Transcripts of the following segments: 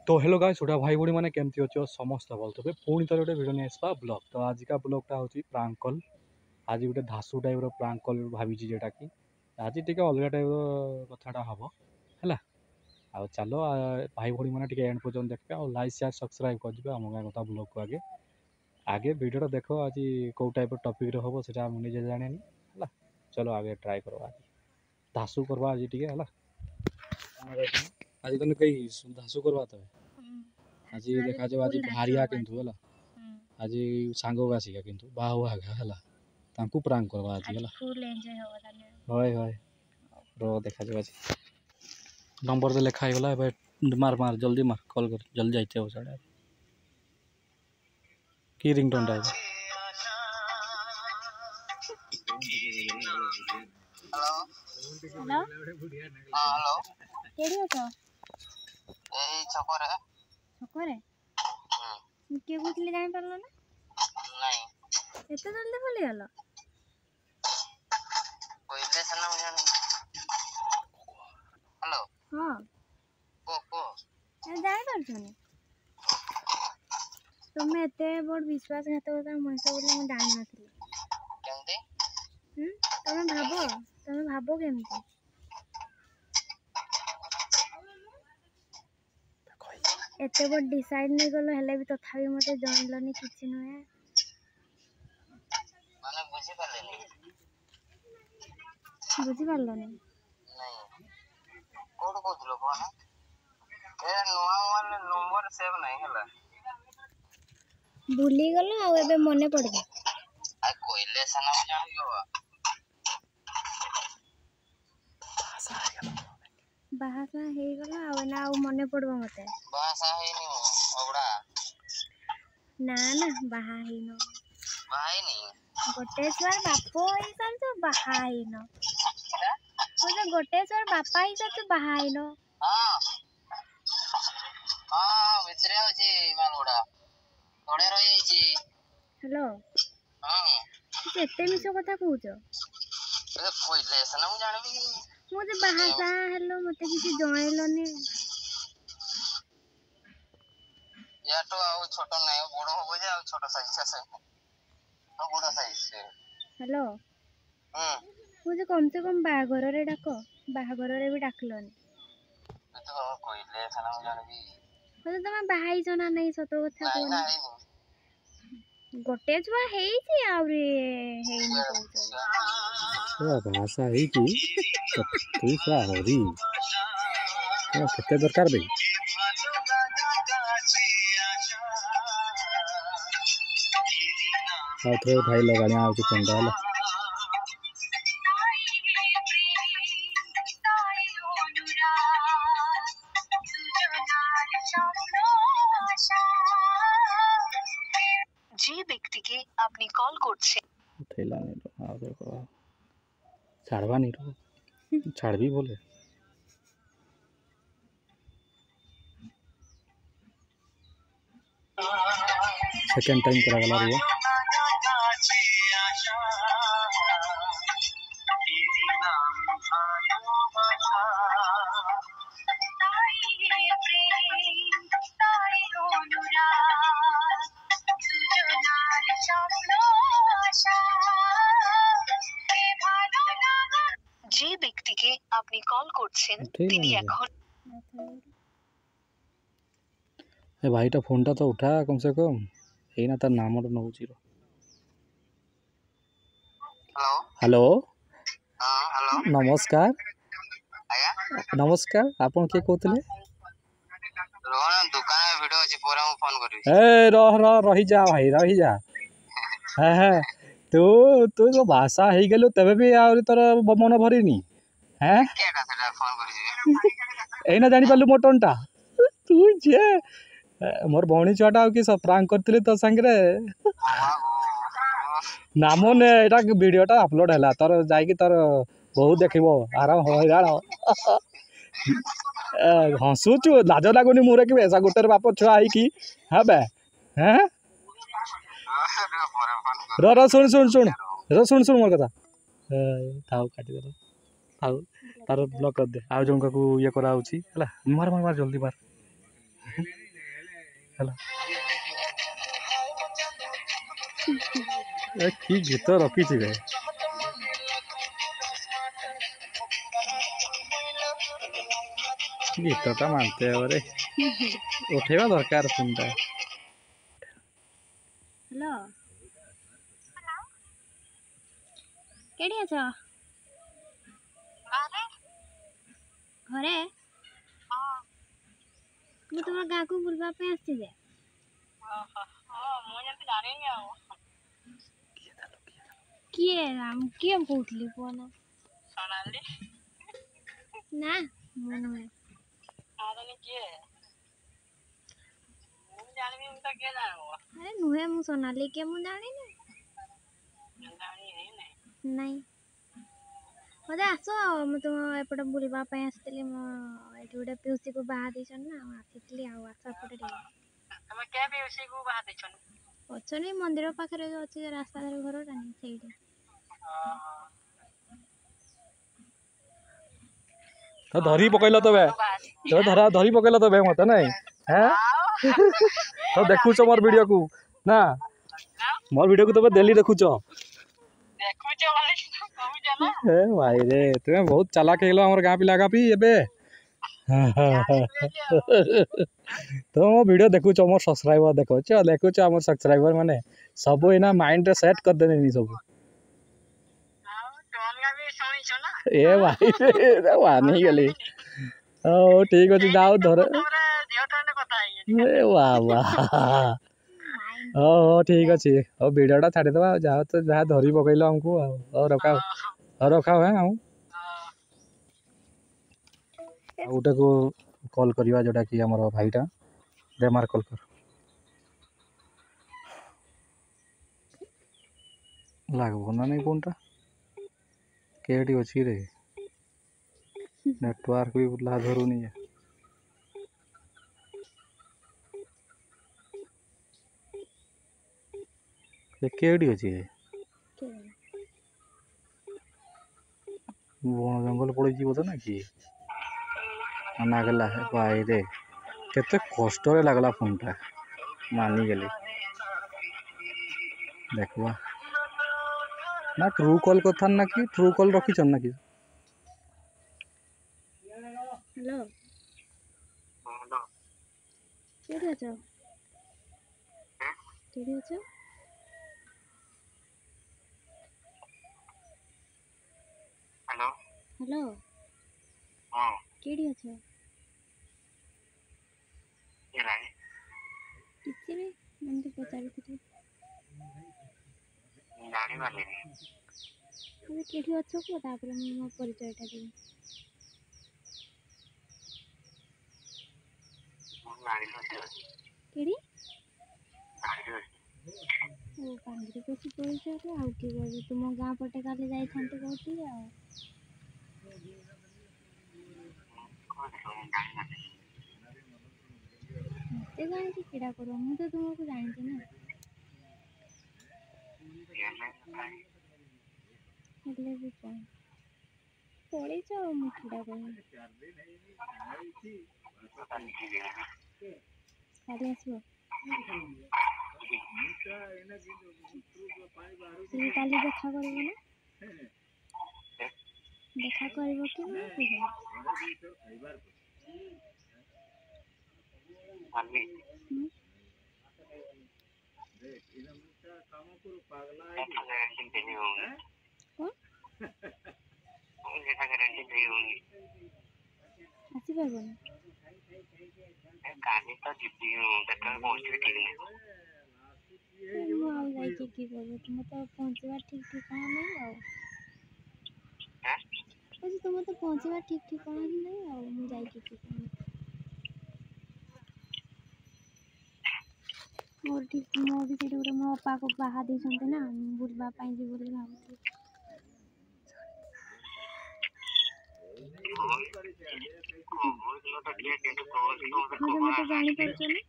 तो hello guys छोटा भाई भाई मैंने केमती अच्छे समस्त भल थे पुणी थे गोटे भिडियो नहीं आसवा ब्लॉग तो आजिका ब्लॉगटा हूँ प्रांक कल आज गोटे धासु टाइप प्रांक कल भावी जोटा कि आज टी अलग टाइप कथाटा हम है आ चलो भाई भाई मैंने एंड पर्यटन देखते और लाइक शेयर सब्सक्राइब कर आम गाँव कथा ब्लॉग को आगे आगे भिडियोटा देख आज कौ टाइप टपिक हम से मुझे जाने है चलो आगे ट्राए करो आज धासु करवा आज टी है आज तुम कई धासु करवा तब आज देखा जाओ आज भारिया किंतु है आज सांग आसिका किंतु बाहुआ है तांकु प्रांक करवा आज है हय हय रो देखा जाओ आज नंबर तो लिखा गला मार मार जल्दी मार कॉल कर जल्दी जाइते हो साढ़े की रिंगटोन टा हेलो हेलो केडी अछ एई छकोरे के कुतले जानि परलो ना नहीं एते जल्दी भूली गलो कोइले सना जानि हेलो हां को जानि परछनी तुम एते बड़ विश्वासघातकता मनुष्य बोली मैं जानि नथली केमते तुम भाबो केमती एते बड़ डिसाइड नहीं गलो हेले भी तथापि मते जानलनी किछि नय माने बुझी पारलनी नहीं कोड कोथलो कोन ए नुआ वाले नंबर सेव नहीं हला भूली गलो आ एबे मने पड़ गया आ कोइले सना जानियो बाहासा हे गला आ ना आ मने पड़बो मते बाहासा हे नी ओबडा ना ना बाहा हे न बाहा नी गोटे सर बापो हे सर तो बाहा हे न ओ जे गोटे सर बापा ही सर तो बाहा हे न हां हां मित्रे अछि मानगुडा थोड़े रही छी हेलो हां एते मिछो कथा कहूछ ए कोइले सना मु जानबी मुझे बाहासा हेलो मते किसी जणैलनी या तो आ छोटो नहीं बड़ो हो जे आ छोटो साइज से आ बड़ा साइज से हेलो मुझे कम से कम बाघर रे डाको बाघर रे भी डाकलनी तो कोइले सना मु जानबी तो तुम बाहाई जना नहीं सतो कथा को नहीं गोटे छुआ हेई आउरी हेई भाषा है कि तू सा हरी केते दरकार बे थोड़े भाई लगाने आ पंडा है যে ব্যক্তিকে আপনি কল করছেন उठेला नहीं तो आ देखो छाड़वा नहीं रो छाड़ भी बोले सेकंड टाइम करा गला रो যে ব্যক্তিকে আপনি কল করছেন তিনি এখন ए भाईटा फोनटा तो उठा कम से कम यही ना तार नाम नौ जीरो हेलो हेलो नमस्कार आया नमस्कार आपन के कहतले रोहन दुकान में वीडियो अछि पूरा हम फोन करी ए रही जा भाई रही जा है तू तू जो भाषा हे गेलो तबे भी आ तोर मन भरिनी हैं केटा सेटा फोन करी एना जानि पालु मोटनटा तू जे मोर भौणी छुआटा कि सब प्रांक करथिले तो संगे नाम ने एटा वीडियोटा अपलोड हैला तोर जाई कि तोर बहुत देखिबो आराम होइराळ हंसुचु लाज लागुनी मोरे कि ऐसा गोटर बाप छुआ आई कि हबे हैं रो सुन सुन सुन सुन सुन मोर कथा थाउ काटी दे थाउ तार ब्लॉक कर दे आ जंका को ये करा होची हला मार मार मार जल्दी मार ହେଲା ଏ କି ଗୀତ ରଖିଛି ବେ ଗୀତଟା ମାନତେ ହବରେ ଉଠେଇବା ଦରକାର ଫୋନଟା हेलो केडी अछ घरे ମୁଁ ତୁମ ଗାଁକୁ ବୁଲିବା ପାଇଁ ଆସିଛି ଯେ କିଏ କିଏ କହୁଥିଲି ପୁଅ ନା ନା ମୁଁ ନୁହେଁ ଆରେ ନୁହେଁ ମୁଁ ସୋନାଲି କିଏ ମୁଁ ଜାଣିନି ନାଇଁ ମତେ ଆସ ମୁଁ ତୁମ ଏପଟେ ବୁଲିବା ପାଇଁ ଆସିଥିଲି ମୁଁ ଏଠି ଗୋଟେ ପିଉସୀକୁ ବାହା ଦେଇଛନ୍ତି ନା ଆସିଥିଲି ଆଉ ଆସ ଏପଟେ ଟିକେ ଅଛନ୍ତି ମନ୍ଦିର ପାଖରେ ଯୋଉ ଅଛି ରାସ୍ତା ଧାରେ ଘରଟା ନାହିଁ ସେଇଠି ତ ଧରି ପକେଇଲ ତବେ ଧରି ପକେଇଲ ତବେ ମତେ ନାଇଁ হ্যাঁ ତ ଦେଖୁଛ ମୋର ଭିଡିଓକୁ ନା ମୋର ଭିଡିଓକୁ ତବେ ଡେଲି ଦେଖୁଛ ଏ ଭାଇ ରେ ତୁମେ ବହୁତ ଚାଲାକ ହେଇଗଲ ଆମର ଗାଁ ପିଲା ଗାପି ଏବେ ତ ମୋ ଭିଡିଓ ଦେଖୁଛ ମୋର ସବସ୍କ୍ରାଇबर ଦେଖୁଛ ଆମର ସବସ୍କ୍ରାଇबर ମାନେ ସବୁ ଏଇନା ମାଇଣ୍ଡରେ ସେଟ୍ କରିଦେଲେନି ସବୁ ଏ ଭାଇ ମାନି ଗଲି ହଉ ଠିକ ଅଛି ଯାଉ ଧର ଏ ବାବା ହଉ ଠିକ ଅଛି ହଉ ଭିଡିଓଟା ଛାଡ଼ିଦେବା ଆଉ ଯାହା ତ ଯାହା ଧରି ପକେଇଲ ଆମକୁ ଆଉ ହଉ ରଖାଉ ହଉ ରଖାଉ ଆଉ ଗୋଟେକୁ କଲ୍ କରିବା ଯେଉଁଟାକି ଆମର ଭାଇଟା ଦେମାର କଲ୍ କର ଲାଗିବ ନା ନାଇଁ ଫୋନ୍ଟା କେଉଁଠି ଅଛି ରେ ନେଟୱାର୍କ ବି ବୁଲା ଧରୁନି କେଉଁଠି ଅଛି ବଣ ଜଙ୍ଗଲ ପଡ଼ିଯିବ ତ ନା କି ନାଗଲା ଭାଇରେ କେତେ କଷ୍ଟରେ ଲାଗଲା ଫୋନ୍ଟା ମାନିଗଲି ଦେଖିବା ନା ଟ୍ରୁ କଲ୍ କଥା ନା କି ଟ୍ରୁ କଲ୍ ରଖିଛନ୍ ନା କି हेलो केडी अछ हेलो केडी अछ କିଛି ବି ଏମିତି ପଚାରୁଥିଲି ତମେ କେଠି ଅଛ କୁହ ତାପରେ ମୁଁ ମୋ ପରିଚୟଟା ଦେବି କେଠି ଓ କାହିଁକି କିଛି ପରିଚୟରେ ଆଉ କିଏ କହିବି ତୁମ ଗାଁ ପଟେ କାଲି ଯାଇଥାନ୍ତି କହୁଥିଲି ଆଉ ମତେ ଜାଣିଛି କିଡ଼ା କର ମୁଁ ତ ତୁମକୁ ଜାଣିଛି ନା ହେଲେ ବି କଣ ପଳେଇଛ ଆଉ ମୁଁ କିଡ଼ା କହିବି କାଲି ଆସିବ তুমি কালি দেখা করব না দেখা করব কি না কুহ ଆସିପାରିବ ନା ମୁଁ ଆଉ ଯାଇକି କି କରିବି ତୁମେ ତ ପହଞ୍ଚିବା ଠିକ୍ ଠିକଣା ନାହିଁ ଆଉ ତୁମେ ତ ପହଞ୍ଚିବା ଠିକ୍ ଠିକଣା ହିଁ ନାହିଁ ଆଉ ମୁଁ ଯାଇକି କି କରିବି ମୋର ଠିକ୍ ମୁଁ ବି ସେଇଠି ଗୋଟେ ମୋ ଅପାକୁ ବାହା ଦେଇଛନ୍ତି ନା ବୁଲିବା ପାଇଁ ଯିବି ବୋଲି ଭାବୁଥିଲି ହଁ ଯେ ମୋତେ ଜାଣିପାରୁଛ ନା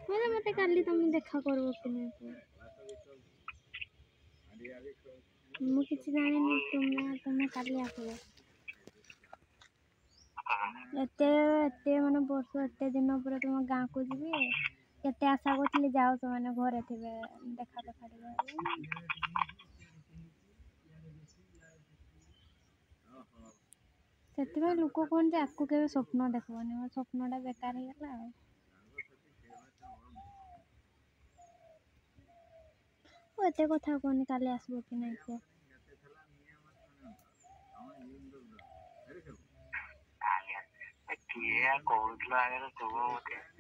ହଁ ଯେ ମୋତେ କାଲି ତମେ ଦେଖା କରିବ କି ନାହିଁ କୁହ ମୁଁ କିଛି ଜାଣିନି ତୁମେ କାଲି ଆସିବ। ଏତେ ମାନେ ବର୍ଷ ଏତେ ଦିନ ପରେ ତୁମ ଗାଁକୁ ଯିବି। କେତେ ଆଶା କରୁଥିଲି ଯାଉ ସେମାନେ ଘରେ ଥିବେ ଦେଖା ଟିକେ। ସେଥିପାଇଁ ଲୋକ କୁହନ୍ତି ଆକୁ କେବେ ସ୍ୱପ୍ନ ଦେଖିବନି। ମୋ ସ୍ୱପ୍ନଟା ବେକାର ହେଇଗଲା ଆଉ। ଏତେ କଥା କହୁନି କାଲି ଆସିବ କି ନାଇଁ କୁହ।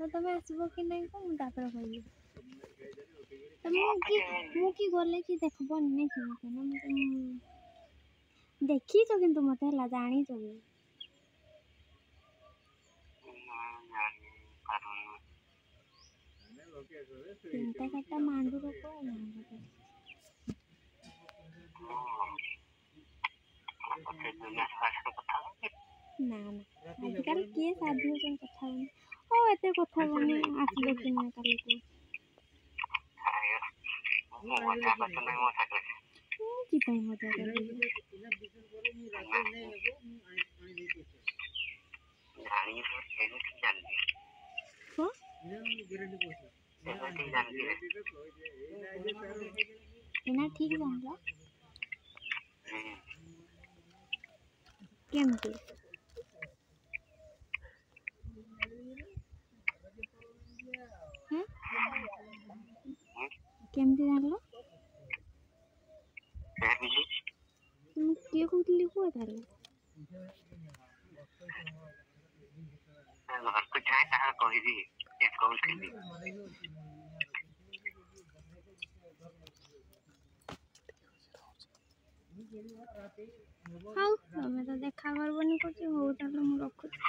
ତମେ ଆସିବ କି ନାଇଁ କୁହ ମୁଁ ତାପରେ କହିବି। ମୁଁ କି ଗଲେ କି ଦେଖବନି ନାଇଁ କି ଦେଖିଛ କିନ୍ତୁ ମତେ ହେଲା ଜାଣିଛ ବି। ତିନିଟା ଚାରିଟା ମାଣ୍ଡୁର କୁହ ନା ଆଜିକାଲି କିଏ ସାଧୁ ହେଉଛନ୍ତି କଥା ହଉନି। ହଉ ଏତେ କଥା ହଉନି ଆସିବ କି ନାଇଁ କାଲି କୁହ। କି ପାଇଁ ମଜା କରିବି। ଏନା ଠିକ ଜାଣିଲ କେମିତି? କେମିତି ଜାଣିଲ? ମୁଁ କିଏ କହୁଥିଲି କୁହ ତାହେଲେ। ହଉ ତମେ ତ ଦେଖା କରିବନି କହୁଛି। ହଉ ତାହେଲେ ମୁଁ ରଖୁଛି।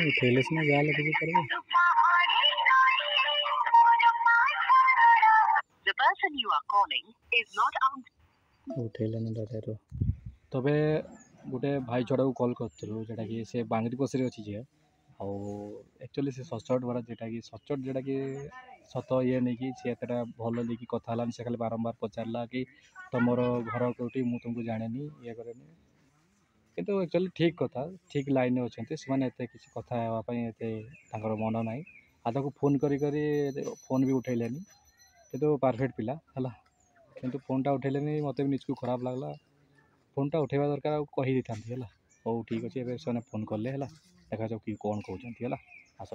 ଉଠେଇଲେ ସିନା ଯାହା ହେଲେ କିଛି କରିବେ। ଉଠେଇଲେନି ଡାଟାରୁ। ତବେ ଗୋଟେ ଭାଇ ଛୁଆଟାକୁ କଲ୍ କରିଥିଲୁ ଯେଉଁଟାକି ସେ ବାଙ୍ଗରି ପଶିରେ ଅଛି ଯିଏ। ଆଉ ଆକ୍ଚୁଆଲି ସେ ସଚୋଟ ଭରା ଯେଉଁଟାକି ସତ ଇଏ ନେଇକି ସେ ଏତେଟା ଭଲ ନେଇକି କଥା ହେଲାନି। ସେ ଖାଲି ବାରମ୍ବାର ପଚାରିଲା କି ତମର ଘର କେଉଁଠି, ମୁଁ ତୁମକୁ ଜାଣିନି ଇଏ କରେନି। କିନ୍ତୁ ଆକ୍ଚୁଆଲି ଠିକ୍ କଥା, ଠିକ୍ ଲାଇନ୍ରେ ଅଛନ୍ତି ସେମାନେ। ଏତେ କିଛି କଥା ହେବା ପାଇଁ ଏତେ ତାଙ୍କର ମନ ନାହିଁ। ଆଉ ତାକୁ ଫୋନ୍ କରି ଫୋନ୍ ବି ଉଠେଇଲେନି। କିନ୍ତୁ ପରଫେକ୍ଟ ପିଲା ହେଲା। କିନ୍ତୁ ଫୋନ୍ଟା ଉଠେଇଲେନି। ମୋତେ ବି ନିଜକୁ ଖରାପ ଲାଗିଲା। ଫୋନ୍ଟା ଉଠେଇବା ଦରକାର ଆଉ କହିଦେଇଥାନ୍ତି ହେଲା। ହଉ ଠିକ୍ ଅଛି। ଏବେ ସେମାନେ ଫୋନ୍ କଲେ ହେଲା। ଦେଖାଯାଉ କି କ'ଣ କହୁଛନ୍ତି ହେଲା। ଆସ।